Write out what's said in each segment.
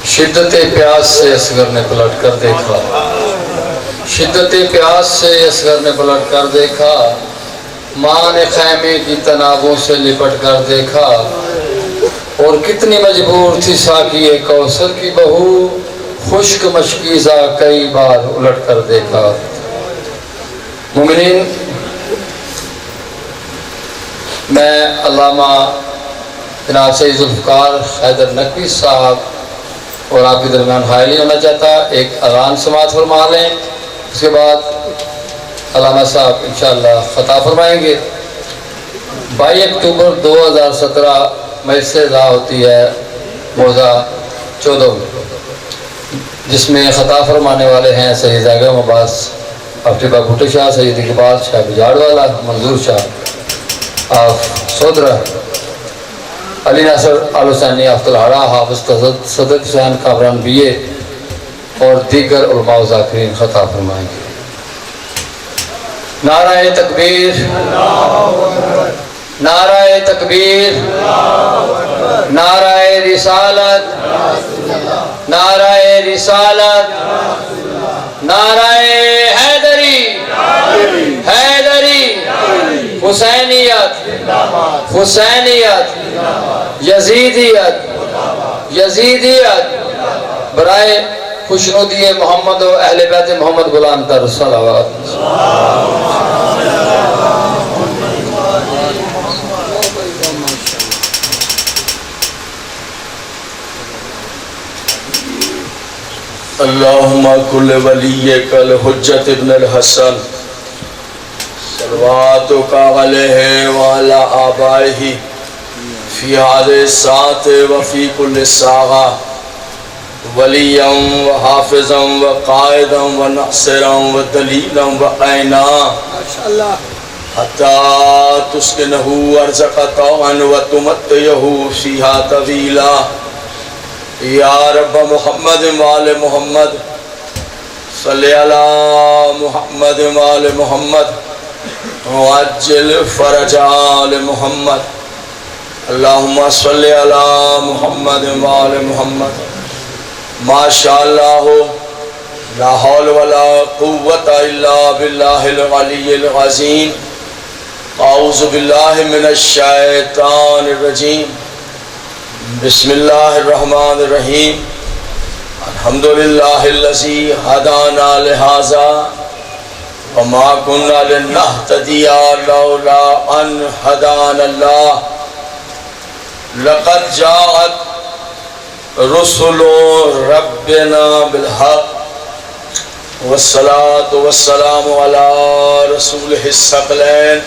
شدت پیاس سے اصغر نے پلٹ کر دیکھا، شدت پیاس سے اصغر نے پلٹ کر دیکھا، ماں نے خیمے کی تنابوں سے لپٹ کر دیکھا، اور کتنی مجبور تھی ساقی کوثر کی بہو، خشک مشکیزہ کئی بار الٹ کر دیکھا۔ مومنین، میں علامہ جناب سید ذوالفقار حیدر نقوی صاحب اور آپ کے درمیان حائل ہونا چاہتا، ایک اذان سماعت فرما لیں، اس کے بعد علامہ صاحب انشاءاللہ خطاب فرمائیں گے۔ 22 اکتوبر 2017 میں سے ادا ہوتی ہے موضع 14 جس میں خطاب فرمانے والے ہیں سید اعظم عباس افٹیبہ بھٹو شاہ، سید اقبال شاہ بجاڑ والا، منظور شاہ of سودرہ، Ali Nasir all Hussaini of تلہاڑا، حافظ صدق حسین کامران بی اے اور دیگر علماء و ذاکرین خطاب فرمائیں گے۔ نعرہ تکبیر، نعرہ تکبیر، نعرہ رسالت، نعرہ رسالت، نعرہ حیدری، حیدری، حسینیت، حسینیت، یزیدیت، یزیدیت، برائے خوشنودی محمد و اہل بیت محمد بلند تر صلوات۔ اللہم کل ولیک الحجت ابن الحسن صلواتک علیہ وعلی آبائہ فی هذه الساعة وفی کل ساعة ولیا وحافظا وقائدا وناصرا ودلیلا وعینا حتی تسکنہ ارزق طوعا وتمتعہ فیہا طویلا۔ یا رب محمد وآل محمد صلی علی محمد وآل محمد وعجل فرج آل محمد۔ اللہم صلی علی محمد وآل محمد۔ ما شاء اللہ لا حول ولا قوة الا باللہ العلی العظیم۔ اعوذ باللہ من الشیطان الرجیم۔ بسم اللہ الرحمن الرحیم۔ الحمدللہ الذی ہدانا لہذا وما كنا لنہتدی لولا ان ہدانا اللہ۔ لقد جاءت رسل ربنا بالحق والصلاة والسلام علی رسولہ الثقلین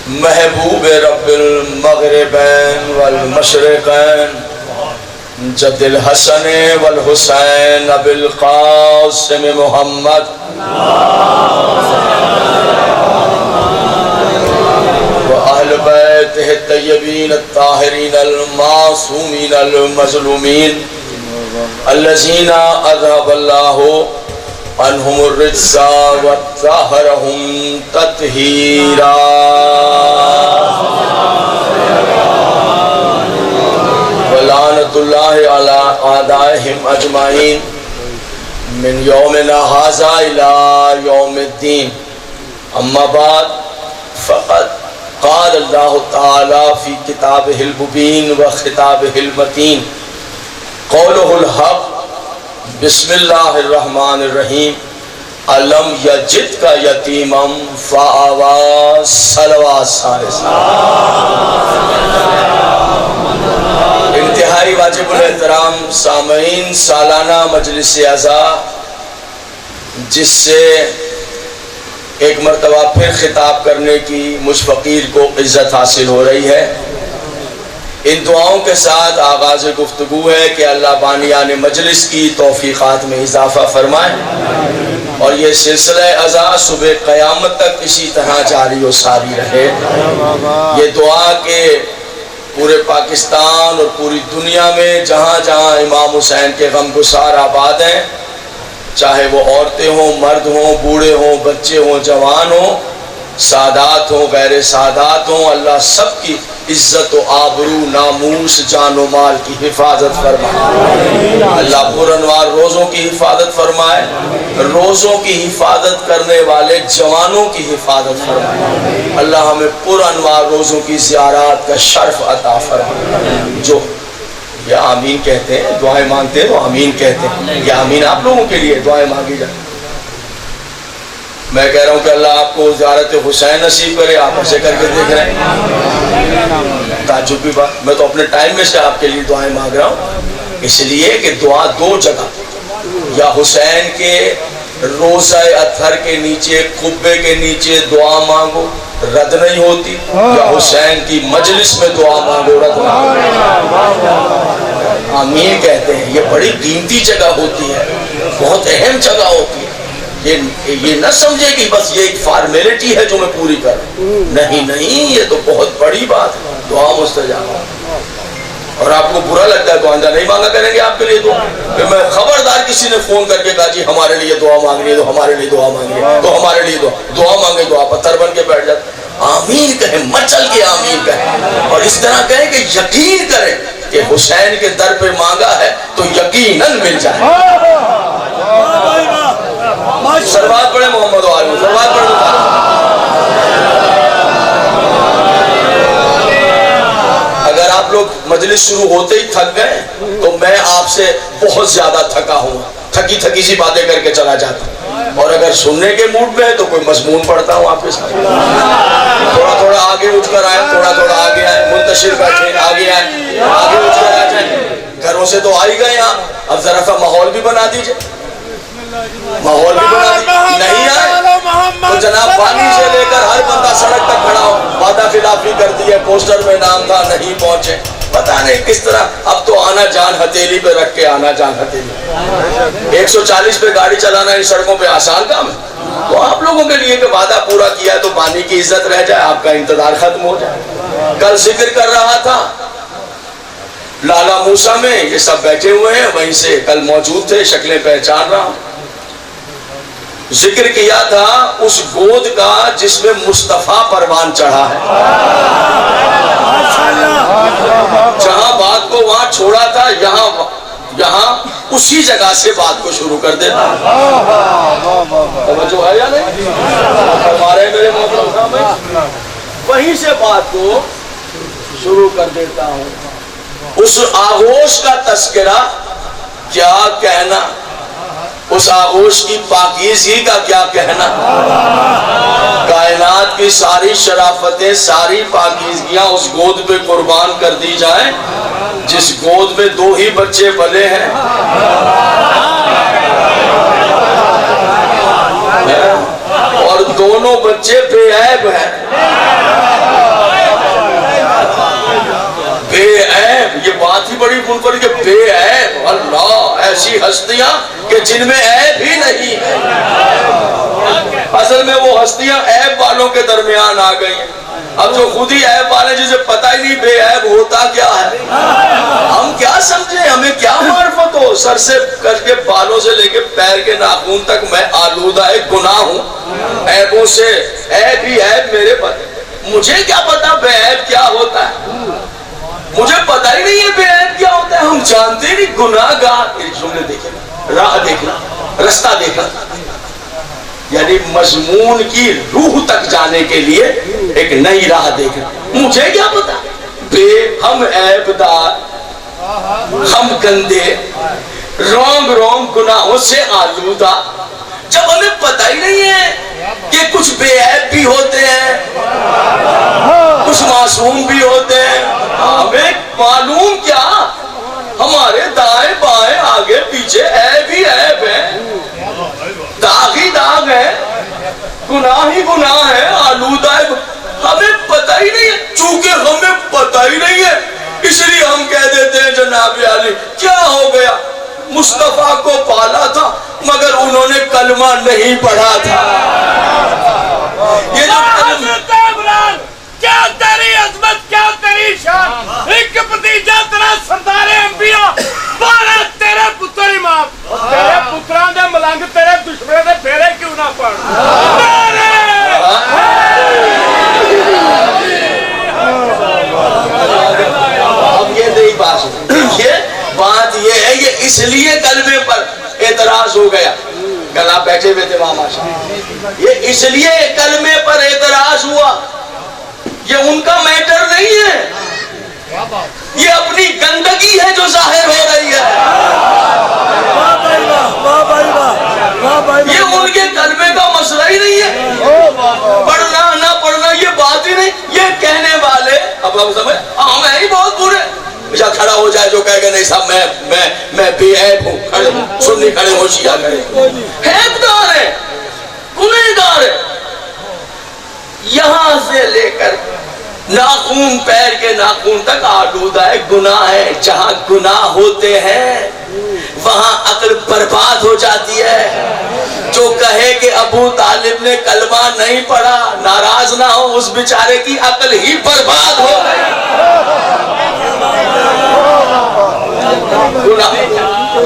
محبوب رب المغربین والمشرقین جد الحسن والحسین ابی القاسم محمد وآل بیتہ الطیبین الطاہرین المعصومین المظلومین الذین اذهب اللہ عنہم الرجس وطہرہم تطہیرا۔ ولعنت اللہ علی اعدائہم اجمعین من یومنا ھذا الی یوم الدین۔ اما بعد فقد قال اللہ تعالی فی کتابہ المبین و خطابہ المتین قولہ الحق۔ بسم اللہ الرحمن الرحیم۔ علم یجد کا یتیما فآوا صلوات سارے۔ انتہائی واجب الاحترام سامعین، سالانہ مجلس عزا جس سے ایک مرتبہ پھر خطاب کرنے کی مجھ فقیر کو عزت حاصل ہو رہی ہے، ان دعاؤں کے ساتھ آغاز گفتگو ہے کہ اللہ بانیان مجلس کی توفیقات میں اضافہ فرمائے اور یہ سلسلہ عزا صبح قیامت تک اسی طرح جاری و ساری رہے۔ یہ دعا کہ پورے پاکستان اور پوری دنیا میں جہاں جہاں امام حسین کے غمگسار آباد ہیں، چاہے وہ عورتیں ہوں، مرد ہوں، بوڑھے ہوں، بچے ہوں، جوان ہوں، سادات ہوں، غیر سادات ہوں، اللہ سب کی عزت و آبرو ناموس جان و مال کی حفاظت فرمائے. اللہ پر انوار روزوں کی حفاظت فرمائے, روزوں کی حفاظت کرنے والے جوانوں کی حفاظت فرمائے. اللہ ہمیں پر انوار روزوں کی زیارات کا شرف عطا فرمائے. جو یہ آمین کہتے ہیں, دعائیں مانگتے ہیں تو آمین کہتے ہیں. یہ آمین آپ لوگوں کے لیے دعائیں مانگی جائیں. میں کہہ رہا ہوں کہ اللہ آپ کو زیارت حسین نصیب کرے. آپ ایسے کر کے دیکھ رہے ہیں, تعجب کی بات. میں تو اپنے ٹائم میں سے آپ کے لیے دعائیں مانگ رہا ہوں, اس لیے کہ دعا دو جگہ, یا حسین کے روضہ اطہر کے نیچے قبے کے نیچے دعا مانگو رد نہیں ہوتی, یا حسین کی مجلس میں دعا مانگو رد نہیں ہوتی. آمین کہتے ہیں. یہ بڑی قیمتی جگہ ہوتی ہے, بہت اہم جگہ ہوتی ہے. یہ نہ سمجھے کہ بس یہ ایک فارمیلٹی ہے جو میں پوری کر رہا ہوں. نہیں, یہ تو بہت بڑی بات ہے. دعا مستجاب. اور آپ کو برا لگتا ہے تو آئندہ نہیں مانگا کریں گے آپ کے لیے دعا. کہ میں خبردار کسی نے فون کر کے کہا جی ہمارے لیے دعا مانگنی ہے تو ہمارے لیے دعا مانگنی ہے تو ہمارے لیے دعا مانگے تو آپ پتھر بن کے بیٹھ جاتے. آمین کہیں, مچل کے آمین کہیں, اور اس طرح کہیں کہ یقین کریں کہ حسین کے در پہ مانگا ہے تو یقیناً مل جائے. سلوات پڑھے محمد و آل, سلوات پڑھے. اگر آپ لوگ مجلس شروع ہوتے ہی تھک گئے تو میں آپ سے بہت زیادہ تھکا ہوں, تھکی سی باتیں کر کے چلا جاتا ہوں. اور اگر سننے کے موڈ میں ہے تو کوئی مضمون پڑھتا ہوں آپ کے ساتھ. تھوڑا آگے اٹھ کر آئے, تھوڑا آگے آئے, منتشر بیٹھے آگے آئے, آگے اٹھ کر آ جائیں. گھروں سے تو آ ہی گئے آپ, اب ذرا سا ماحول بھی بنا دیجئے. ماحول بھی بنا دیجئے. نہیں آئے تو جناب پانی سے لے کر ہر بندہ سڑک تک کھڑا ہو. وعدہ خلافی کر دی ہے, پوسٹر میں نام تھا, نہیں پہنچے. پتہ نہیں کس طرح. اب تو آنا جان ہتھیلی پہ رکھ کے آنا جان ہتھیلی. 140 پہ گاڑی چلانا ان سڑکوں پہ آسان کام ہے. تو آپ لوگوں کے لیے کہ وعدہ پورا کیا تو پانی کی عزت رہ جائے, آپ کا انتظار ختم ہو جائے. کل ذکر کر رہا تھا لالا موسیٰ میں, یہ سب بیٹھے ہوئے ہیں وہیں سے کل موجود تھے, شکلیں پہچان رہا ہوں. ذکر کیا تھا اس گود کا جس میں مصطفیٰ پروان چڑھا ہے. جہاں بات کو وہاں چھوڑا تھا یہاں اسی جگہ سے بات کو شروع کر دیتا. توجہ ہے یا نہیں؟ ہمارے میرے محترم صاحب, وہیں سے بات کو شروع کر دیتا ہوں. اس آغوش کا تذکرہ کیا کہنا, اس آغوش کی پاکیزگی کا کیا کہنا. کائنات کی ساری شرافتیں, ساری پاکیزگیاں اس گود پہ قربان کر دی جائیں جس گود میں 2 ہی بچے پلے ہیں. اور دونوں بچے بے عیب ہیں. بے عیب, یہ بات ہی بڑی منفرد کہ بے عیب. اللہ, ایسی ہستیاں کہ جن میں عیب ہی نہیں ہے. اصل میں وہ ہستیاں عیب والوں کے درمیان آ گئی ہیں. اب جو خود ہی عیب والے جسے پتہ ہی نہیں بے عیب ہوتا کیا ہے, ہم کیا سمجھیں, ہمیں کیا معرفت ہو. سر سے کر کے بالوں سے لے کے پیر کے ناخن تک میں آلودہ گناہ ہوں عیبوں سے. عیب ہی عیب میرے پتہ, مجھے کیا پتا بے عیب کیا ہوتا ہے. مجھے پتہ ہی نہیں ہے بے عیب کیا ہوتا ہے. ہم جانتے نہیں. گناہ گار جملے دیکھنا, راہ دیکھنا, رستہ دیکھنا, یعنی مضمون کی روح تک جانے کے لیے ایک نئی راہ دیکھنا. مجھے کیا پتا ہم عیب دار, ہم گندے, رونگ گناہوں سے آلودہ. جب ہمیں پتہ ہی نہیں ہے کہ کچھ بے عیب بھی ہوتے ہیں, کچھ معصوم بھی ہوتے ہیں. ہمیں معلوم کیا, ہمارے دائیں بائیں آگے پیچھے عیب ہی عیب ہے, داغ ہی داغ ہے, گناہ ہی گناہ ہے, آلودہ ہے. ہمیں پتہ ہی نہیں ہے. چونکہ ہمیں پتہ ہی نہیں ہے اس لیے ہم کہہ دیتے ہیں جناب علی کیا ہو گیا, مصطفیٰ کو پالا تھا مگر انہوں نے کلمہ نہیں پڑھا تھا. یہ جو کیا تیری عظمت, کیا تیری شان, ایک بھتیجا تیرا سردار انبیاء, 12 تیرے پتر امام, تیرے پتران دے ملنگ تیرے دشمنے دے پھیرے کیوں نہ پڑھ. اس لیے کلمے پر اعتراض ہو گیا. کل آپ بیٹھے ہوئے تھے وہاں ماشاءاللہ. یہ اس لیے کلمے پر اعتراض ہوا. یہ ان کا میٹر نہیں ہے, یہ اپنی گندگی ہے جو ظاہر ہو رہی ہے. یہ ان کے کلمے کا مسئلہ ہی نہیں ہے. پڑھنا نہ پڑھنا یہ بات ہی نہیں. یہ کہنے والے اب ہم سمجھ ہم ہیں ہی بہت برے. یا کھڑا ہو جائے جو کہے گا نہیں صاحب میں بے عیب ہوں, کھڑے سنی کھڑے ہو شیعہ کھڑے. عیبدار ہے, گنہگار ہے. یہاں سے لے کر ناخون, پیر کے ناخون تک آلودہ ہے, گناہ ہے. جہاں گناہ ہوتے ہیں وہاں عقل برباد ہو جاتی ہے. جو کہے کہ ابو طالب نے کلمہ نہیں پڑھا, ناراض نہ ہو, اس بیچارے کی عقل ہی برباد ہو گئی.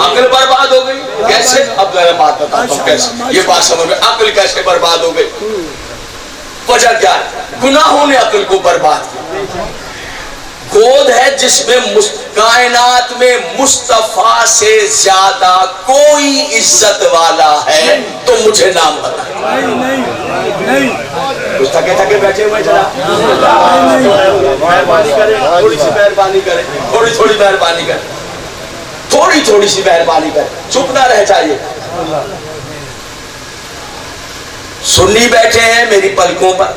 عقل برباد ہو گئی کیسے؟ اب میں بات بتاتا ہوں کیسے. یہ بات سمجھ میں, عقل کیسے برباد ہو گئی؟ وجہ کیا ہے؟ گناہوں نے عقل کو برباد کیا. گود ہے جس میں کائنات میں مصطفیٰ سے زیادہ کوئی عزت والا ہے تو مجھے نام بتا. کچھ تھکے تھکے بیٹھے ہوئے جناب, مہربانی کریں, تھوڑی سی مہربانی کریں, تھوڑی مہربانی کریں, تھوڑی سی مہربانی کریں, چپ نہ رہ جائیے. سنی بیٹھے ہیں میری پلکوں پر,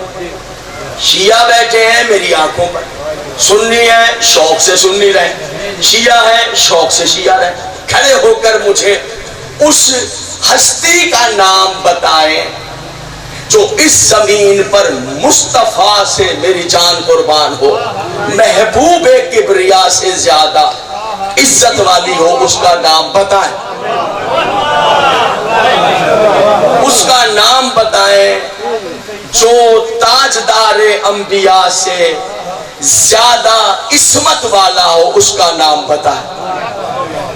شیعہ بیٹھے ہیں میری آنکھوں پر. سنی ہے شوق سے سنی رہے, شیعہ ہے شوق سے شیعہ رہے. کھڑے ہو کر مجھے اس ہستی کا نام بتائیں جو اس زمین پر مصطفیٰ سے میری جان قربان ہو, محبوب کبریا سے زیادہ عزت والی ہو. اس کا نام بتائیں, اس کا نام بتائیں. جو تاجدار انبیاء سے زیادہ عصمت والا ہو, اس کا نام بتائیں.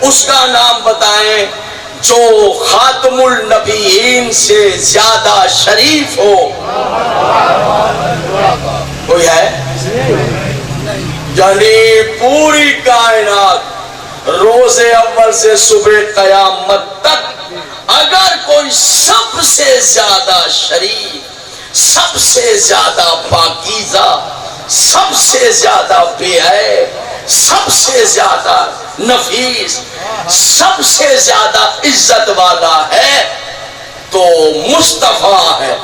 اس کا نام بتائیں. جو خاتم النبیین سے زیادہ شریف ہو. کوئی ہے؟ یعنی پوری کائنات روز اول سے صبح قیامت تک اگر کوئی سب سے زیادہ شریف, سب سے زیادہ پاکیزہ, سب سے زیادہ بے عیب, سب سے زیادہ نفیس, سب سے زیادہ عزت والا ہے تو مصطفیٰ ہے.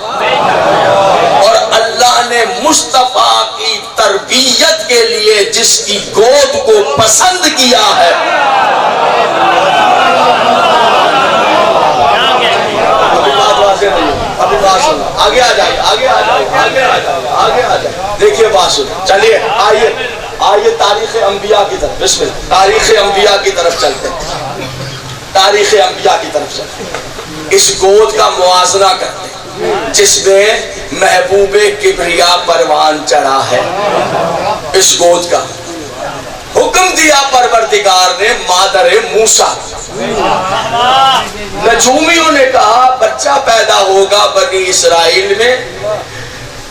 اور اللہ نے مصطفیٰ کی تربیت کے لیے جس کی گود کو پسند کیا ہے, آگے آ جائے, آگے آ جائے. دیکھیے بات سن, چلیے آئیے تاریخ انبیاء کی طرف. بسم اللہ, تاریخ انبیاء کی طرف چلتے ہیں. تاریخ انبیاء کی طرف چلتے ہیں. اس گود کا موازنہ کرتے ہیں جس میں محبوب کبریا پروان چڑھا ہے. اس گود کا حکم دیا پروردگار نے مادر موسیٰ. نجومیوں نے کہا بچہ پیدا ہوگا بنی اسرائیل میں,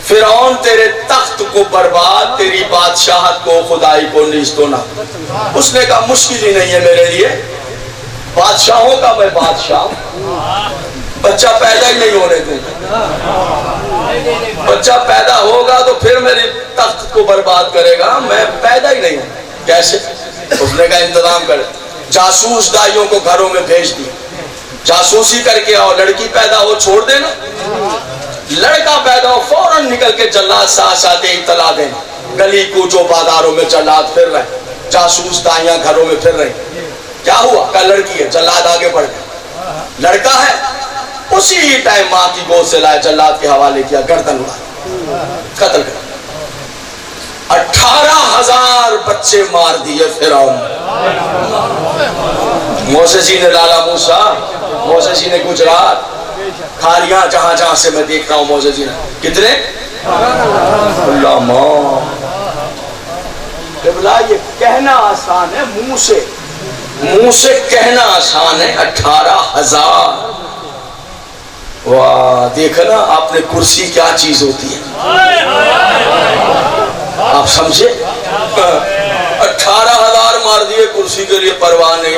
فرعون تیرے تخت کو برباد, تیری بادشاہت کو, خدائی کو نیز تو نہ. اس نے کہا مشکل ہی نہیں ہے میرے لیے, بادشاہوں کا میں بادشاہ, بچہ پیدا ہی نہیں ہونے دیں. بچہ پیدا ہوگا تو پھر میری تخت کو برباد کرے گا, میں پیدا ہی نہیں ہوں. کیسے؟ اس نے کہا انتظام کرے. جاسوس دائیوں کو گھروں میں بھیج دی, جاسوسی کر کے آؤ, لڑکی پیدا ہو چھوڑ دینا, لڑکا پیدا ہو فوراً نکل کے جلاد ساتھ اطلاع دینا. گلی کوچوں بازاروں میں جلاد پھر رہے, جاسوس دائیاں گھروں میں پھر رہی. کیا ہوا؟ کہ لڑکی ہے, جلاد آگے بڑھ گیا. لڑکا ہے, اسی ٹائم ماں کی گود سے لائے, جلاد کے حوالے کیا, گردن اڑا, قتل کر. 18,000 بچے مار دیے فرعون. موسیٰ نے لالا موسیٰ, موسیٰ نے گجرات, کھاریاں جہاں جہاں سے میں دیکھ رہا ہوں موسیٰ نے کتنے. اللہ ماں یہ کہنا آسان ہے, منہ سے کہنا آسان ہے. 18,000. واہ, دیکھنا آپ نے کرسی کیا چیز ہوتی ہے, آپ سمجھے. 18,000 مار دیے کرسی کے لیے, پرواہ نہیں.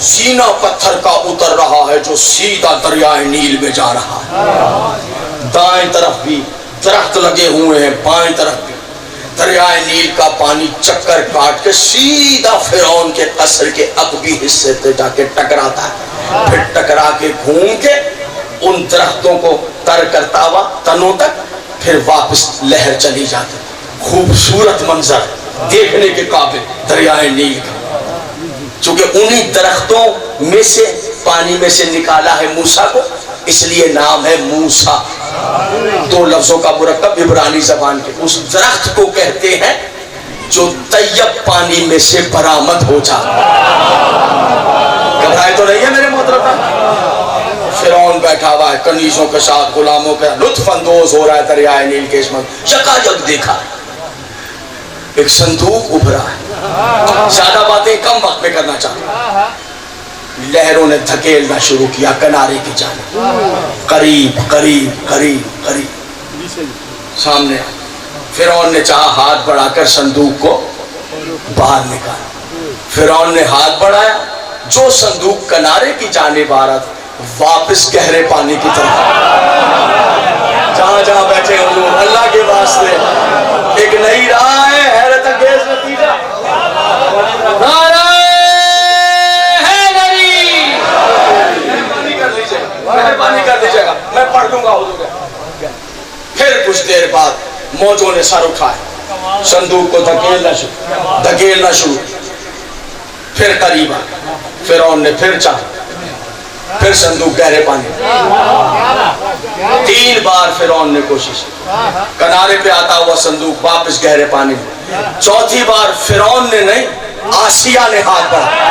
زینہ پتھر کا اتر رہا ہے جو سیدھا دریائے نیل میں جا رہا ہے۔ دائیں طرف بھی درخت لگے ہوئے ہیں، بائیں طرف بھی دریائے نیل کا پانی چکر کاٹ کے سیدھا فرعون کے قصر کے عقبی حصے پہ جا کے ٹکراتا ہے، پھر ٹکرا کے گھوم کے ان درختوں کو تر کرتا ہوا تنوں تک، پھر واپس لہر چلی جاتی۔ خوبصورت منظر دیکھنے کے قابل دریائے نیل کا، چونکہ انہی درختوں میں سے پانی میں سے نکالا ہے موسیٰ کو، اس لیے نام ہے موسیٰ، دو لفظوں کا مرکب عبرانی زبان کے۔ اس درخت کو کہتے ہیں جو طیب پانی میں سے برآمد ہو جاتا۔ گھبرائے تو نہیں ہے میرے محترم؟ فرعون بیٹھا ہوا ہے کنیزوں کے ساتھ، غلاموں کے لطف اندوز ہو رہا ہے دریائے نیل کے اس منظر۔ یکایک دیکھا ایک صندوق ابھرا ہے، زیادہ باتیں کم وقت میں کرنا چاہتا ہوں۔ لہروں نے دھکیلنا شروع کیا کنارے کی جانب، قریب قریب قریب قریب سامنے آیا۔ فرعون نے چاہا ہاتھ بڑھا کر صندوق کو باہر نکالا، فرعون نے ہاتھ بڑھایا، جو صندوق کنارے کی جانب آ رہا تھا واپس گہرے پانی کی طرف۔ جہاں جہاں بیٹھے حضور اللہ کے واسطے ایک نئی راہ ہے، حیرت انگیز نتیجہ۔ نعرہ حیدری، مہربانی کر دیجیے گا، میں پڑھ دوں گا حضور۔ پھر کچھ دیر بعد موجوں نے سر اٹھائے، صندوق کو دھکیلنا شروع، پھر قریب آ گیا۔ فرعون نے پھر چاہا، پھر صندوق گہرے پانی، 3 بار فرعون نے کوشش کی، کنارے پہ آتا ہوا صندوق واپس گہرے پانی میں۔ 4تھی بار فرعون نے نہیں، آسیہ نے ہاتھ بڑھایا۔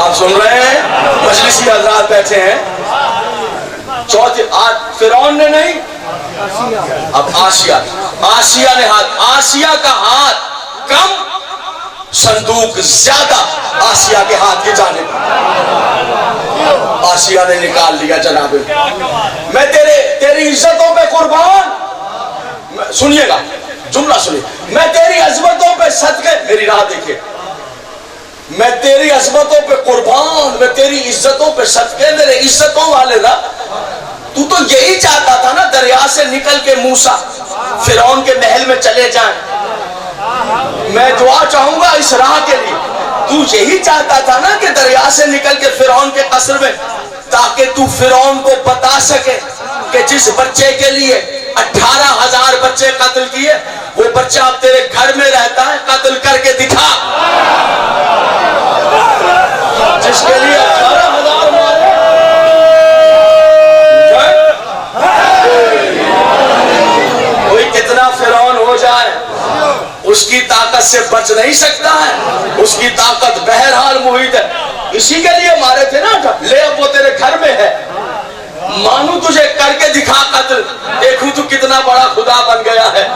آپ سن رہے ہیں؟ مجلسی حضرات بیٹھے ہیں۔ فرعون نے نہیں، اب آسیہ نے ہاتھ، آسیہ کا ہاتھ کم، صندوق زیادہ آسیہ کے ہاتھ کی جانب۔ آسیہ نے نکال لیا جناب، میں تیری عزتوں پہ قربان، سنیے گا جملہ سنیے، میں تیری عظمتوں پہ صدقے، میری راہ دیکھیں، میں تیری عظمتوں پہ قربان، میں تیری عزتوں پہ صدقے، میرے عزتوں والے نا۔ تو یہی چاہتا تھا نا دریا سے نکل کے موسیٰ فرعون کے محل میں چلے جائیں، میں دعا چاہوں گا اس راہ کے لیے۔ تو یہی چاہتا تھا نا کہ دریا سے نکل کے فرعون کے قصر میں، تاکہ تو فرعون کو بتا سکے کہ جس بچے کے لیے 18,000 بچے قتل کیے، وہ بچہ اب تیرے گھر میں رہتا ہے، قتل کر کے دکھا۔ جس کے لیے 18,000 مارے، کوئی کتنا فرعون ہو جائے اس کی طاقت سے بچ نہیں سکتا ہے، اس کی طاقت بہرحال محیط ہے۔ اسی کے لیے مارے تھے نا، لے اب وہ تیرے گھر میں ہے، مانو تجھے کر کے دکھا قتل، دیکھوں تو کتنا بڑا خدا بن گیا ہے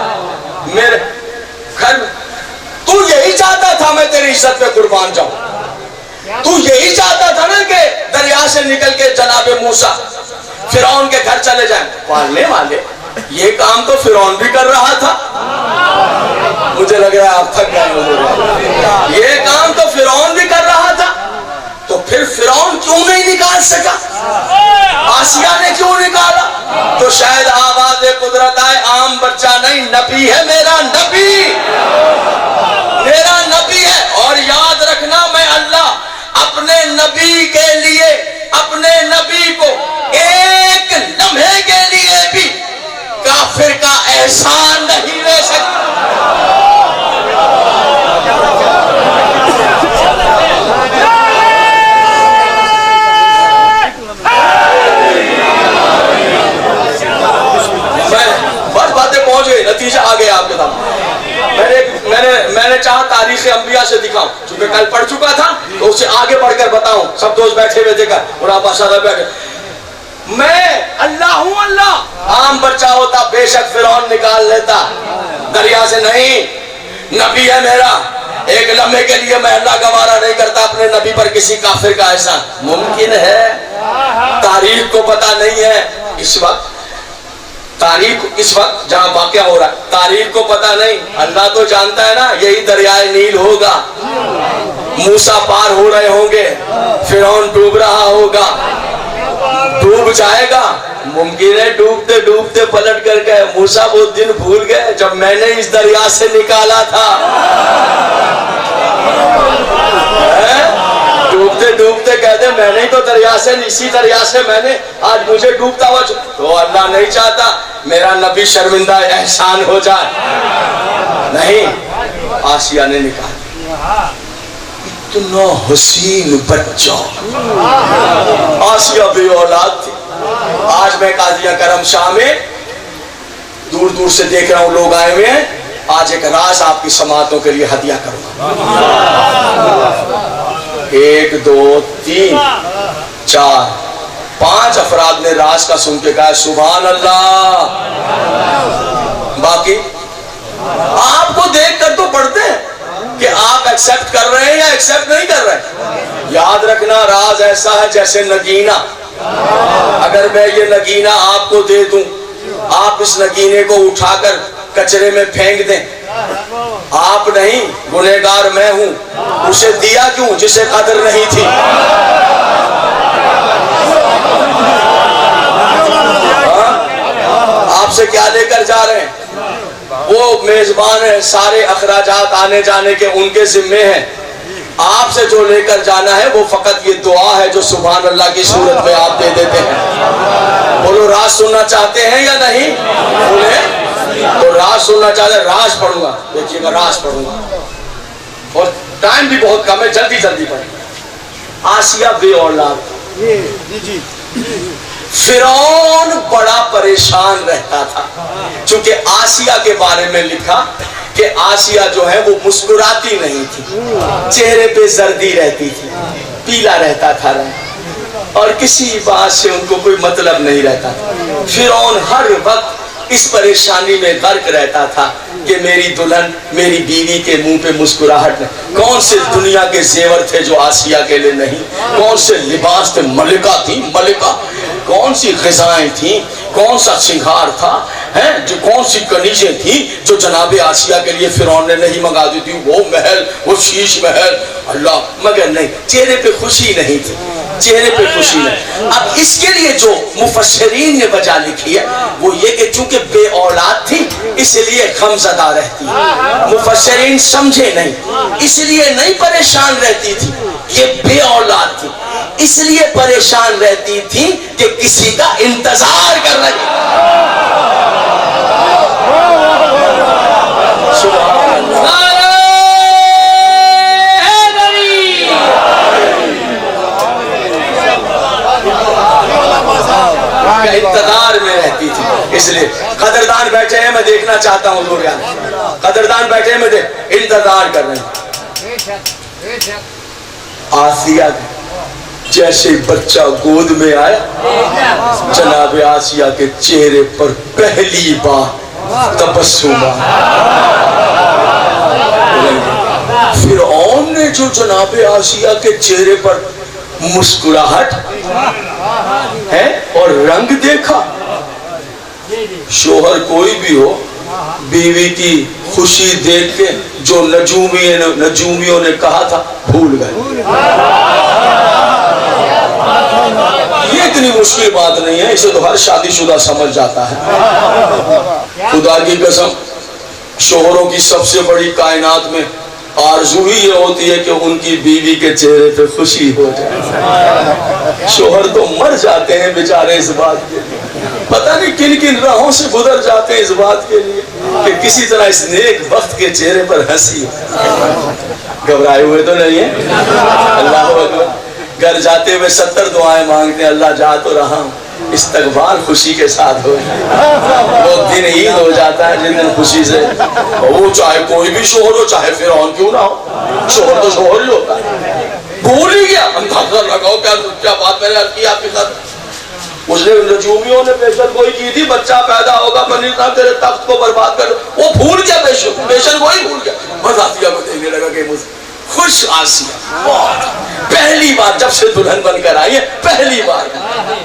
میرے گھر میں۔ تو یہی چاہتا تھا میں تیری عزت پہ قربان جاؤں، تو یہی چاہتا تھا نا کہ دریا سے نکل کے جناب موسیٰ فرعون کے گھر چلے جائیں۔ پالنے والے یہ کام تو فرعون بھی کر رہا تھا، مجھے لگ رہا ہے آپ تھک گئے، یہ کام تو فرعون بھی کر رہا تھا، تو پھر فرعون کیوں نہیں نکال سکا؟ آسیہ نے کیوں نکالا؟ تو شاید آواز قدرت آئے، عام بچہ نہیں، نبی ہے میرا نبی، میرا نبی ہے۔ اور یاد رکھنا، میں اللہ اپنے نبی کے لیے، اپنے نبی کو ایک لمحے کے لیے بھی کافر کا احسان نہیں لے سکتا۔ بس باتیں پہنچ گئی، نتیجہ آ گیا آپ کے سامنے۔ میں نے چاہا تاریخ انبیاء سے دکھاؤں، چونکہ کل پڑھ چکا تھا تو اسے آگے بڑھ کر بتاؤں، سب دوست بیٹھے ہوئے دیکھا اور آپ آشادہ بیٹھے۔ میں اللہ ہوں، اللہ عام بچہ ہوتا بے شک فرعون نکال لیتا، دریا سے نہیں، نبی ہے میرا، ایک لمحے کے لیے میں اللہ گوارا نہیں کرتا اپنے نبی پر کسی کافر کا احسان۔ ممکن ہے، تاریخ کو پتہ نہیں ہے، اس وقت تاریخ اس وقت جہاں واقعہ ہو رہا ہے تاریخ کو پتہ نہیں، اللہ تو جانتا ہے نا یہی دریائے نیل ہوگا، موسیٰ پار ہو رہے ہوں گے، فرعون ڈوب رہا ہوگا، ڈوب جائے گا، ممکن ہے ڈوبتے ڈوبتے پلٹ کر گئے موسیٰ وہ دن بھول گئے جب میں نے اس دریا سے نکالا تھا، ڈوبتے ڈوبتے کہتے میں نے تو دریا سے اسی دریا سے میں نے آج مجھے ڈوبتا ہوا تو اللہ نہیں چاہتا میرا نبی شرمندہ احسان ہو جائے، نہیں، آسیہ نے نکالا، اتنا حسین بچہ، آسیہ بے اولاد تھی۔ آج میں قاضیہ کرم شاہ میں دور دور سے دیکھ رہا ہوں لوگ آئے ہوئے ہیں، آج ایک راز آپ کی سماعتوں کے لیے ہدیہ کروں گا۔ 1 2 3 4 5 افراد نے راز کا سن کے کہا سبحان اللہ، باقی آپ کو دیکھ کر تو پڑھتے ہیں کہ آپ ایکسپٹ کر رہے ہیں یا ایکسپٹ نہیں کر رہے۔ یاد رکھنا راز ایسا ہے جیسے نگینہ، اگر میں یہ نگینہ آپ کو دے دوں، آپ اس نگینے کو اٹھا کر کچرے میں پھینک دیں، آپ نہیں، گنہگار میں ہوں، اسے دیا کیوں جسے قدر نہیں تھی؟ آپ سے کیا لے کر جا رہے ہیں؟ وہ میزبان ہے، سارے اخراجات آنے جانے کے ان کے ذمے ہیں، آپ سے جو لے کر جانا ہے وہ فقط یہ دعا ہے جو سبحان اللہ کی صورت میں آپ دے دیتے ہیں۔ بولو راز سننا چاہتے ہیں یا نہیں؟ بولے تو راز سننا چاہتے ہیں، راز پڑھوں گا، دیکھیے گا راز پڑھوں گا اور ٹائم بھی بہت کم ہے، جلدی جلدی پڑھیں۔ آسیہ بے اولاد، فرعون بڑا پریشان رہتا تھا، چونکہ آسیہ کے بارے میں لکھا کہ آسیہ جو ہے وہ مسکراتی نہیں تھی، چہرے پہ زردی رہتی تھی، پیلا رہتا تھا اور کسی بات سے ان کو کوئی مطلب نہیں رہتا تھا۔ فرعون ہر وقت اس پریشانی میں غرق رہتا تھا کہ میری دلہن میری بیوی کے منہ پہ مسکراہٹ نہیں۔ کون سے دنیا کے زیور تھے جو آسیہ کے لیے نہیں، کون سے لباس تھے، ملکہ تھی، ملکہ، کون سی غذائیں تھیں، کون سا سنگھار تھا، جو کون سی کنیزیں تھیں جو جناب آسیہ کے لیے فرعون نے نہیں منگا دی تھی، وہ محل، وہ شیش محل، اللہ، مگر نہیں، چہرے پہ خوشی نہیں تھی، چہرے پہ خوشی نہیں۔ اب اس کے لیے جو مفسرین نے وجہ لکھی ہے وہ یہ کہ چونکہ بے اولاد تھی اس لیے غم زدہ رہتی، مفسرین سمجھے نہیں، اس لیے نہیں پریشان رہتی تھی، یہ بے اولاد تھی اس لیے پریشان رہتی تھی کہ کسی کا انتظار کر رہی۔ انتظار میں رہتی تھی، اس لیے قدردان بیٹھے ہیں، میں دیکھنا چاہتا ہوں لوگ یہاں قدردان بیٹھے ہیں، میں انتظار کر رہے ہیں۔ آسیہ جیسے بچہ گود میں آیا، جناب آسیہ کے چہرے پر پہلی بار تبسم فرعون نے جو جناب آسیہ کے چہرے پر مسکراہٹ ہے اور رنگ دیکھا، شوہر کوئی بھی ہو بیوی کی خوشی دیکھ کے جو نجومیوں نے کہا تھا بھول گئے۔ یہ اتنی مشکل بات نہیں ہے، اسے تو ہر شادی شدہ سمجھ جاتا ہے۔ خدا کی قسم شوہروں کی سب سے بڑی کائنات میں آرزو ہی یہ ہوتی ہے کہ ان کی بیوی کے چہرے پہ خوشی ہو جائے۔ شوہر تو مر جاتے ہیں بیچارے اس بات کے لیے، پتہ نہیں کن کن راہوں سے گزر جاتے ہیں اس بات کے لیے کہ کسی طرح اس نیک وقت کے چہرے پر ہنسی ہو۔ گھبرائے ہوئے تو نہیں ہیں؟ اللہ اکبر۔ گھر جاتے ہوئے 70 دعائیں مانگتے ہیں، اللہ جا تو رہا ہوں، استقبال خوشی کے ساتھ ہو جائے۔ وہ دن عید ہو جاتا ہے جن دن خوشی سے، وہ چاہے کوئی بھی شوہر ہو، چاہے فرعون کیوں نہ ہو، شوہر تو شوہر ہی ہوتا ہے۔ بھول ہی گیا، اندازہ لگاؤ کیا بات میں نے عرض کی آپ کے ساتھ۔ اس نے نجومیوں نے پیشن گوئی کی تھی بچہ پیدا ہوگا، بنی صاحب تیرے تخت کو برباد کر، وہ بھول گیا، پیشن گوئی بھول گیا۔ بس آسیہ کو دیکھنے لگا کہ مجھ خوش آسیہ پہلی بار جب سے دلہن بن کر آئی ہے، پہلی بار۔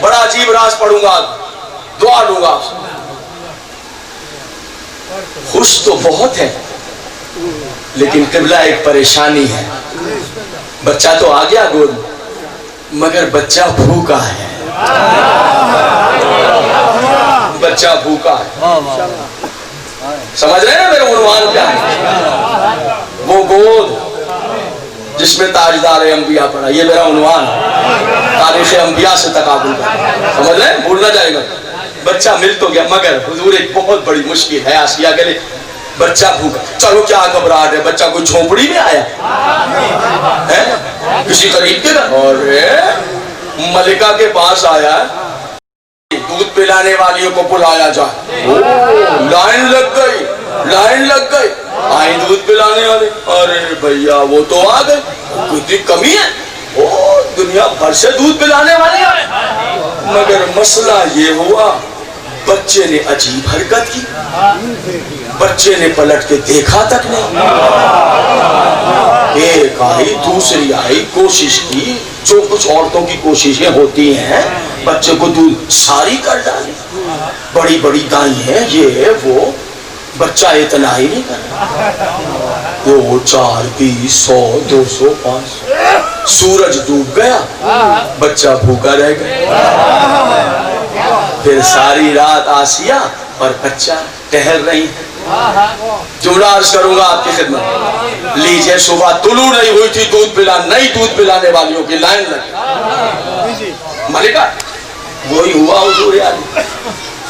بڑا عجیب راز پڑھوں گا، دعا لوں گا آپ سے۔ خوش تو بہت ہے لیکن قبلہ ایک پریشانی ہے. بچہ تو آ گیا گود مگر بچہ بھوکا ہے. بچہ بھوکا ہے. سمجھ رہے ہیں میرا عنوان کیا ہے؟ وہ گود جس میں تاجدار انبیاء پڑھا. یہ میرا عنوان تاریخ انبیاء سے تقابل کا. سمجھ رہے ہیں؟ بھولنا جائے گا. بچہ مل تو گیا مگر حضور ایک بہت بڑی مشکل ہے آسیہ کے لیے. بچہ بھوکا. چلو کیا گھبراہٹ ہے, بچہ کوئی جھونپڑی میں آیا ہے کسی قریب کے گھر اور ملکہ کے پاس آیا, دودھ پلانے والیوں کو بلایا جائے. لائن لگ گئی, لائن لگ گئی. آئی دودھ پلانے والے, ارے بھیا وہ تو آ گئے, کتنی کمی ہے, وہ دنیا بھر سے دودھ پلانے والے آئے. مگر مسئلہ یہ ہوا بچے نے عجیب حرکت کی. بچے نے پلٹ کے دیکھا تک نہیں. ایک آئی دوسری آئی, کوشش کی جو کچھ عورتوں کی کوششیں ہوتی ہیں, بچے کو دودھ ساری کر ڈالی. بڑی بڑی دائیں ہیں یہ وہ, بچہ اتنا ہی نہیں کرتا. 2 4 20 100 200 500. سورج ڈوب گیا, بچہ بھوکا رہ گیا. پھر ساری رات آسیہ اور بچہ ٹہل رہی. جملہ عرض کروں گا آپ کی خدمت. لیجئے صبح طلوع نہیں ہوئی تھی, دودھ پلا نئی دودھ پلانے والیوں کی لائن لگی. ملکہ وہی ہوا حضور علی.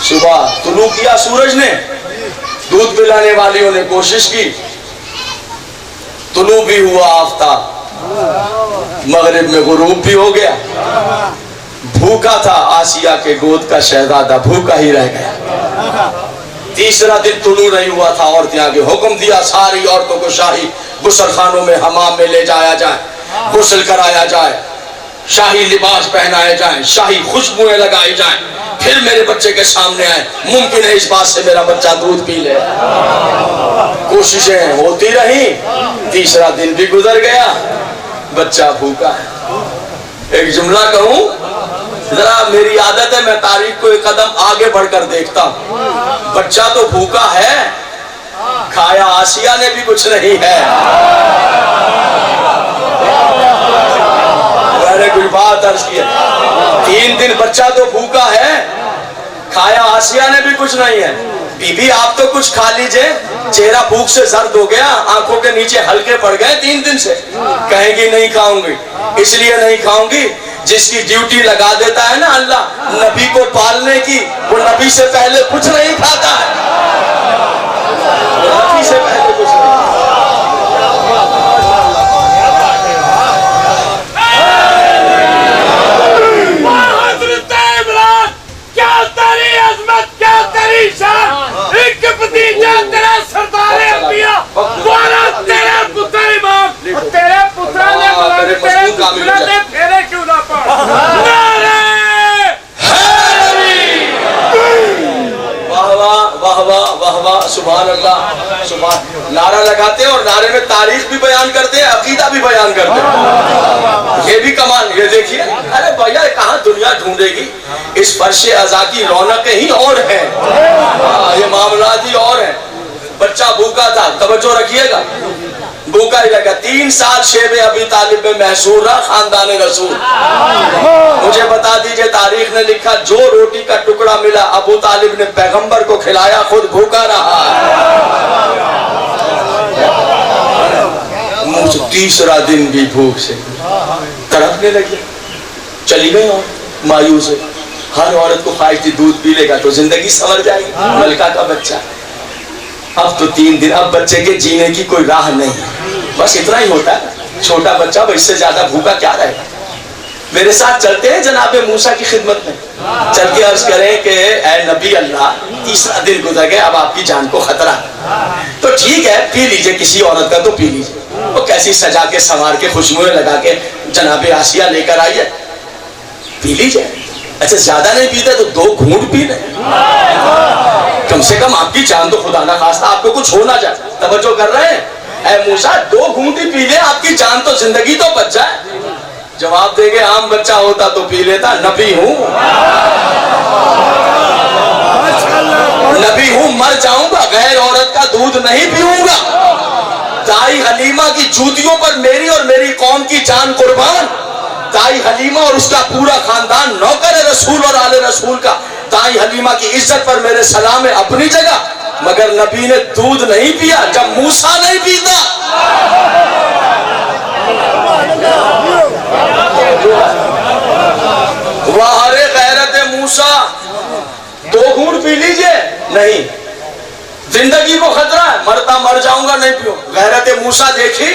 صبح طلوع کیا سورج نے, دودھ پلانے والیوں نے کوشش کی, طلوع بھی ہوا آفتاب, مغرب میں غروب بھی ہو گیا. بھوکا تھا آسیہ کے گود کا شہزادہ, بھوکا ہی رہ گیا. تیسرا دن طلوع نہیں ہوا تھا, عورتیں آگے حکم دیا ساری عورتوں کو شاہی غسل خانوں میں حمام میں لے جایا جائے, غسل کرایا جائے, شاہی لباس پہنائے جائیں, شاہی خوشبوئیں لگائی جائیں. پھر میرے بچے کے سامنے آئے, ممکن ہے اس بات سے میرا بچہ دودھ پی لے. کوششیں ہوتی رہی. تیسرا دن بھی گزر گیا, بچہ بھوکا ہے. ایک جملہ کہوں, ذرا میری عادت ہے میں تاریخ کو ایک قدم آگے بڑھ کر دیکھتا ہوں. بچہ تو بھوکا ہے, کھایا آسیہ نے بھی کچھ نہیں ہے. میں نے کچھ بات عرض کی, 3 دن بچہ تو بھوکا ہے, کھایا آسیہ نے بھی کچھ نہیں ہے. بی بی آپ تو کچھ کھا لیجئے, چہرہ بھوک سے زرد ہو گیا, آنکھوں کے نیچے ہلکے پڑ گئے 3 دن سے. کہیں گی نہیں کھاؤں گی. اس لیے نہیں کھاؤں گی, جس کی ڈیوٹی لگا دیتا ہے نا اللہ نبی کو پالنے کی, وہ نبی سے پہلے کچھ نہیں کھاتا ہے. نبی سے پہلے کچھ نہیں. کیا تیری عظمت, کیا تیری شان, ایک بھتیجا تیرا سردار انبیاء, بارہ تیرے پتر امام, تیرے پتر نے بلائے تیرے پتر نے پھیرے کیوں نہ پڑ. نعرہ حیدری. واہ واہ واہ واہ واہ واہ, سبحان اللہ سبحان. نعرہ لگاتے ہیں اور نعرے میں تاریخ بھی بیان کرتے ہیں, عقیدہ بھی بیان کرتے ہیں. یہ بھی کمال. یہ دیکھیے, ارے بھیا کہاں دنیا ڈھونڈے گی, اس فرش عزا کی رونقیں ہی اور ہیں, یہ معاملات ہی اور ہیں. بچہ بھوکا تھا, توجہ رکھیے گا, بھوکا ہی رہے گا. 3 سال شیب ابی طالب میں محصور رہا خاندان رسول. مجھے بتا دیجئے, تاریخ نے لکھا جو روٹی کا ٹکڑا ملا ابو طالب نے پیغمبر کو کھلایا, خود بھوکا رہا. مجھے تیسرا دن بھی بھوک سے تڑپنے لگی. چلی گئی اور مایوس ہے. ہر عورت کو خواہش تھی دودھ پی لے گا تو زندگی سنور جائے گی. ملکہ کا بچہ, اب تو 3 دن, اب بچے کے جینے کی کوئی راہ نہیں, بس اتنا ہی ہوتا ہے. چھوٹا بچہ اس سے زیادہ بھوکا کیا رہے گا. میرے ساتھ چلتے ہیں جناب موسیٰ کی خدمت میں, چل کے عرض کریں کہ اے نبی اللہ, تیسرا دن گزر گیا, اب آپ کی جان کو خطرہ. تو ٹھیک ہے پی لیجئے, کسی عورت کا تو پی لیجئے. وہ کیسی سجا کے سنوار کے خوشبوئیں لگا کے جناب آسیہ لے کر آئیے, پی لیجئے. اچھا زیادہ نہیں پیتے تو 2 گھونٹ پی لیں, کم سے کم آپ کی جان تو خدا نہ خواستہ آپ کو کچھ ہو نہ جائے. توجہ کر رہے ہیں, اے موسیٰ 2 گھونٹ ہی پی لیں, آپ کی جان تو زندگی تو بچ جائے. جواب دیں گے عام بچہ ہوتا تو پی لیتا, نبی ہوں. نبی ہوں مر جاؤں گا غیر عورت کا دودھ نہیں پیوں گا. دائی حلیمہ کی جوتیوں پر میری اور میری قوم کی جان قربان. دائی حلیمہ اور اس کا پورا خاندان نوکر رسول اور آل رسول کا. دائی حلیمہ کی عزت پر میرے سلام ہے اپنی جگہ, مگر نبی نے دودھ نہیں پیا جب موسیٰ نہیں پیتا. وہار غیرت موسیٰ, 2 گھونٹ پی لیجئے نہیں, زندگی کو خطرہ ہے, مرتا مر جاؤں گا نہیں پیوں. غیرت موسیٰ دیکھی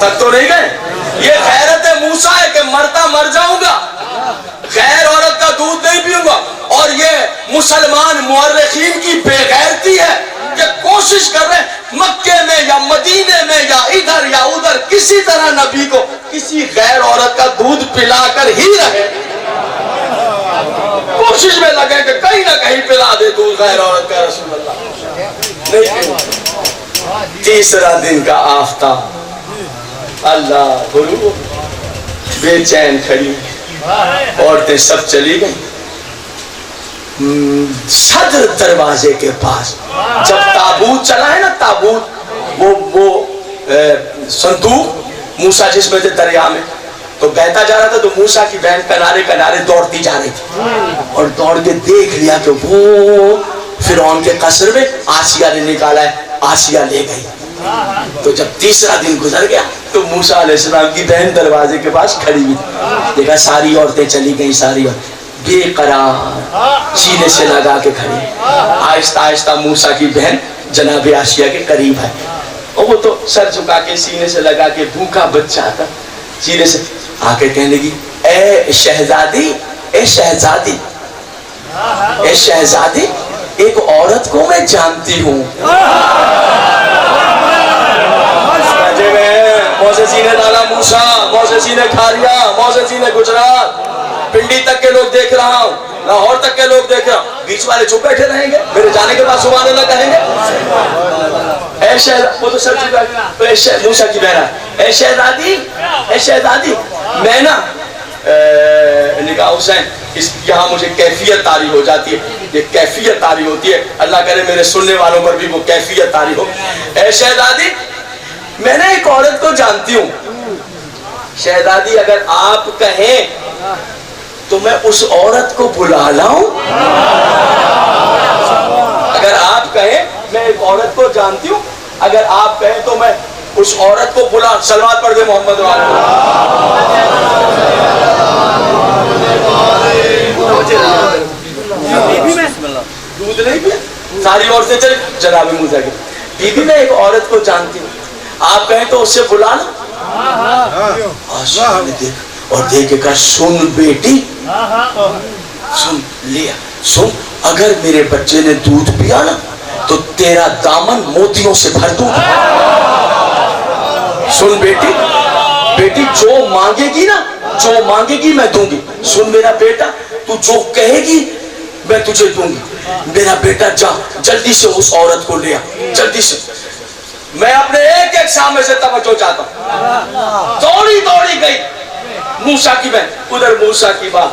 تک تو نہیں گئے. یہ غیرت موسیٰ ہے کہ مرتا مر جاؤں گا, غیر عورت کا دودھ نہیں پیوں گا. اور یہ مسلمان مورخین کی بے غیرتی ہے کہ کوشش کر رہے ہیں مکے میں یا مدینے میں یا ادھر یا ادھر کسی طرح نبی کو کسی غیر عورت کا دودھ پلا کر ہی رہے. کوشش میں لگے کہ کہیں نہ کہیں پلا دے دودھ غیر عورت کا. رسول اللہ نہیں. تیسرا دن کا آفتاب, اللہ غروب, بے چین کھڑی, عورتیں سب چلی گئیں. صدر دروازے کے پاس جب تابوت چلا ہے نا, تابوت وہ صندوق موسیٰ جس میں تھے دریا میں, تو بہتا جا رہا تھا, تو موسیٰ کی بہن کنارے کنارے دوڑتی جا رہی تھی, اور دوڑ کے دیکھ لیا کہ وہ فرعون کے قصر میں آسیہ نے نکالا ہے, آسیہ لے گئی. تو جب تیسرا دن گزر گیا تو موسیٰ علیہ السلام کی بہن دروازے کے پاس کھڑی ہوئی, دیکھا ساری عورتیں چلی گئیں, ساری عورتیں بے قرار سینے سے لگا کے کھڑی. آہستہ آہستہ موسیٰ کی بہن جناب آسیہ کے قریب ہے, اور وہ تو سر جھکا کے سینے سے لگا کے بھوکا بچہ تھا, سینے سے آ کے کہنے لگی, اے شہزادی, اے شہزادی, اے شہزادی, ایک عورت کو میں جانتی ہوں. موسیٰ نے ڈالا موسیٰ, موسیٰ نے کھاریا, موسیٰ نے گجرات, پنڈی تک کے لوگ دیکھ رہا ہوں, لاہور تک کے لوگ دیکھ رہا ہوں. بیچ والے چپ بیٹھے رہیں گے, میرے جانے کے بعد سبحان اللہ کہیں گے. اے شہزادی, وہ تو سر چکا, موسیٰ کی بہن, اے شہزادی, اے شہزادی, میں نا نکاح حسین, یہاں مجھے کیفیت طاری ہو جاتی ہے, یہ کیفیت طاری ہوتی ہے, اللہ کرے میرے سننے والوں پر بھی وہ کیفیت طاری ہو. اے شہزادی, میں نے ایک عورت کو جانتی ہوں. شہزادی اگر آپ کہیں تو میں اس عورت کو بلا لاؤں. اگر آپ کہیں, میں ایک عورت کو جانتی ہوں, اگر آپ کہیں تو میں اس عورت کو بلا. صلوات پڑھ دے محمد والے. دودھ نہیں پیا, ساری عورتیں چلی. جناب موسیٰ کی بی بی, میں ایک عورت کو جانتی ہوں, آپ کہیں تو اس سے بلا نا. اور دیکھ کر, سن بیٹی, سن لیا, سن, اگر میرے بچے نے دودھ پیا نا تو تیرا دامن موتیوں سے بھر دوں. سن بیٹی, بیٹی جو مانگے گی نا, جو مانگے گی میں دوں گی. سن میرا بیٹا, تو جو کہے گی میں تجھے دوں گی. میرا بیٹا جا جلدی سے اس عورت کو لیا, جلدی سے. میں اپنے ایک ایک سامنے سے توجہ چاہتا ہوں. دوڑی دوڑی گئی موسیٰ کی بہن, ادھر موسیٰ کی ماں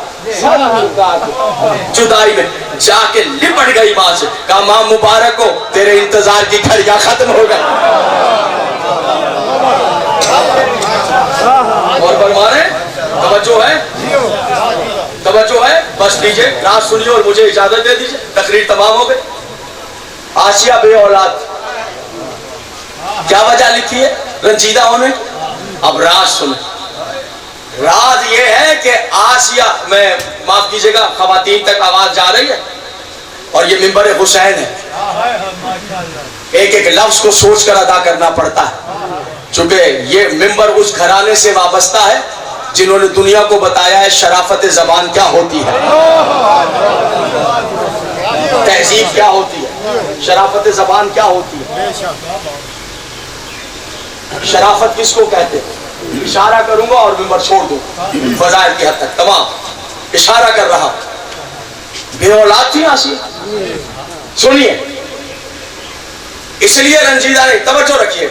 جدائی میں جا کے لپٹ گئی ماں سے. کہا ماں مبارک ہو, تیرے انتظار کی گھڑیاں ختم ہو گئی. اور فرمانے توجہ ہے, توجہ ہے, بس لیجئے, رات سنیے اور مجھے اجازت دے دیجئے, تقریر تمام ہو گئی. آسیہ بے اولاد, کیا وجہ لکھی ہے رنجیدہ ہونے کی؟ اب راز سنیں. راز یہ ہے کہ آسیہ, میں معاف کیجئے گا خواتین تک آواز جا رہی ہے, اور یہ منبر حسین ہے, ایک ایک لفظ کو سوچ کر ادا کرنا پڑتا ہے, چونکہ یہ منبر اس گھرانے سے وابستہ ہے جنہوں نے دنیا کو بتایا ہے شرافت زبان کیا ہوتی ہے, تہذیب کیا ہوتی ہے, شرافت زبان کیا ہوتی ہے. شرافت کس کو کہتے ہیں؟ اشارہ کروں گا اور منبر چھوڑ دوں فضائل کی حد تک, تمام اشارہ کر رہا. بے اولاد تھی آسیہ, سنیے, اس لیے رنجیدہ نہیں, توجہ رکھیے.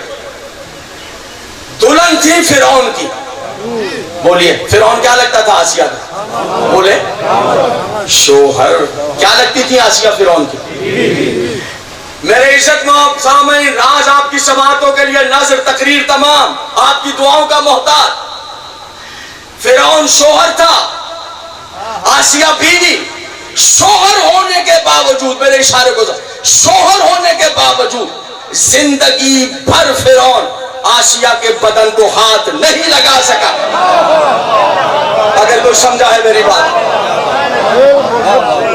دلہن تھی فرعون کی, بولیے فرعون کیا لگتا تھا آسیہ کا؟ بولے شوہر. کیا لگتی تھی آسیہ فرعون کی؟ میرے عزت مآب سامعین، راز آپ کی سماعتوں کے لیے، نظر تقریر تمام آپ کی دعاؤں کا محتاج. فرعون شوہر تھا، آسیہ بیوی. شوہر ہونے کے باوجود، میرے اشارے کو شوہر ہونے کے باوجود زندگی بھر فرعون آسیہ کے بدن کو ہاتھ نہیں لگا سکا. اگر کوئی سمجھا ہے میری بات.